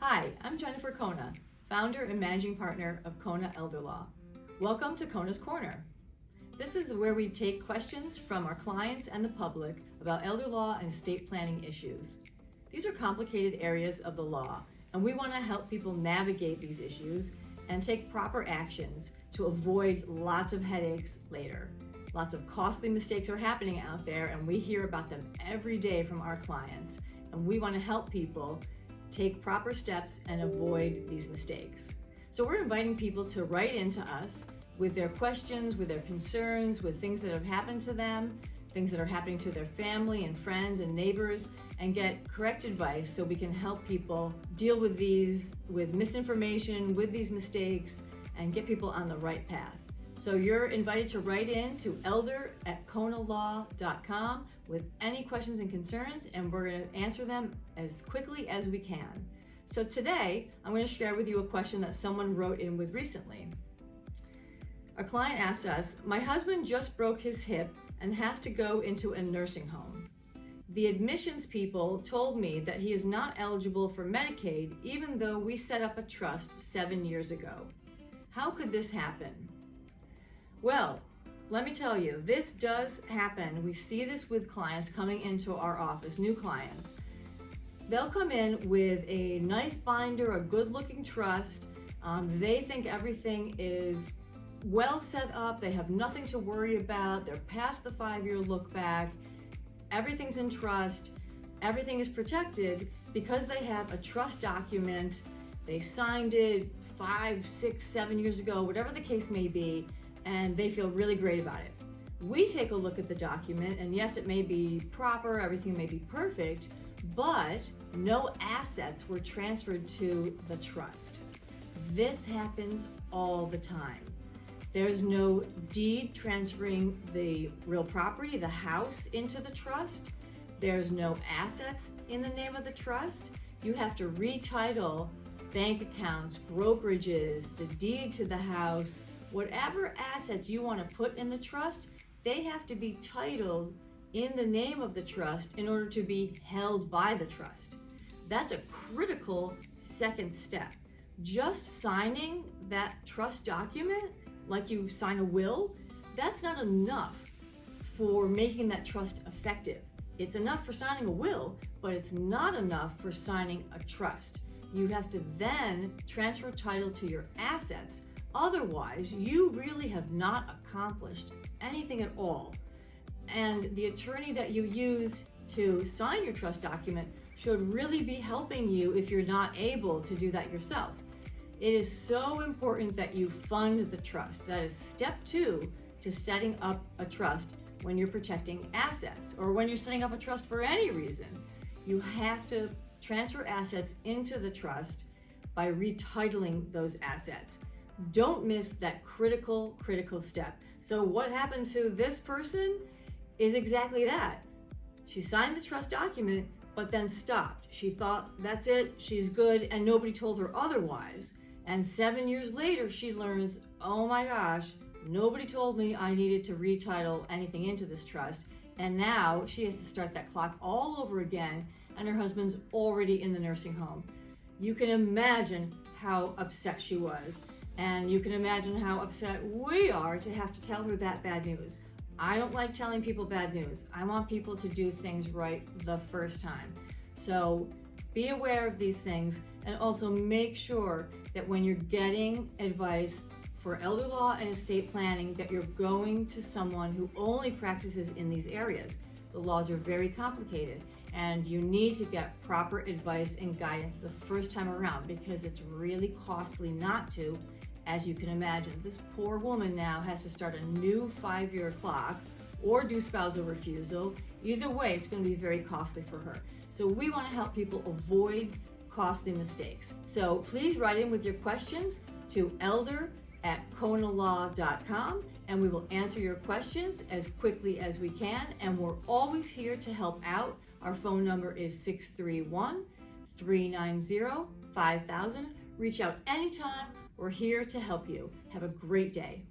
Hi, I'm Jennifer Cona, founder and managing partner of Cona Elder Law. Welcome to Cona's Corner. This is where we take questions from our clients and the public about elder law and estate planning issues. These are complicated areas of the law, and we want to help people navigate these issues and take proper actions to avoid lots of headaches later. Lots of costly mistakes are happening out there, and we hear about them every day from our clients, and we want to help people take proper steps and avoid these mistakes. So we're inviting people to write into us with their questions, with their concerns, with things that have happened to them, things that are happening to their family and friends and neighbors, and get correct advice so we can help people deal with misinformation, with these mistakes, and get people on the right path. So you're invited to write in to elder@conalaw.com with any questions and concerns, and we're going to answer them as quickly as we can. So today, I'm going to share with you a question that someone wrote in with recently. A client asked us, "My husband just broke his hip and has to go into a nursing home. The admissions people told me that he is not eligible for Medicaid even though we set up a trust 7 years ago. How could this happen?" Well, let me tell you, this does happen. We see this with clients coming into our office, new clients. They'll come in with a nice binder, a good-looking trust. They think everything is well set up. They have nothing to worry about. They're past the 5-year look back. Everything's in trust. Everything is protected because they have a trust document. They signed it 5, 6, 7 years ago, whatever the case may be, and they feel really great about it. We take a look at the document, and yes, it may be proper, everything may be perfect, but no assets were transferred to the trust. This happens all the time. There's no deed transferring the real property, the house, into the trust. There's no assets in the name of the trust. You have to retitle bank accounts, brokerages, the deed to the house. Whatever assets you want to put in the trust, they have to be titled in the name of the trust in order to be held by the trust. That's a critical second step. Just signing that trust document, like you sign a will, that's not enough for making that trust effective. It's enough for signing a will, but it's not enough for signing a trust. You have to then transfer title to your assets. Otherwise, you really have not accomplished anything at all. And the attorney that you use to sign your trust document should really be helping you if you're not able to do that yourself. It is so important that you fund the trust. That is step 2 to setting up a trust when you're protecting assets, or when you're setting up a trust for any reason. You have to transfer assets into the trust by retitling those assets. Don't miss that critical step. So what happened to this person is exactly that. She signed the trust document, but then stopped. She thought, that's it, she's good, and nobody told her otherwise. And 7 years later, she learns, oh my gosh, nobody told me I needed to retitle anything into this trust. And now she has to start that clock all over again, and her husband's already in the nursing home. You can imagine how upset she was. And you can imagine how upset we are to have to tell her that bad news. I don't like telling people bad news. I want people to do things right the first time. So be aware of these things, and also make sure that when you're getting advice for elder law and estate planning, that you're going to someone who only practices in these areas. The laws are very complicated, and you need to get proper advice and guidance the first time around, because it's really costly not to. As you can imagine, this poor woman now has to start a new 5-year clock or do spousal refusal. Either way, it's going to be very costly for her. So we want to help people avoid costly mistakes. So please write in with your questions to elder@conalaw.com, and we will answer your questions as quickly as we can. And we're always here to help out. Our phone number is 631-390-5000. Reach out anytime. We're here to help you. Have a great day.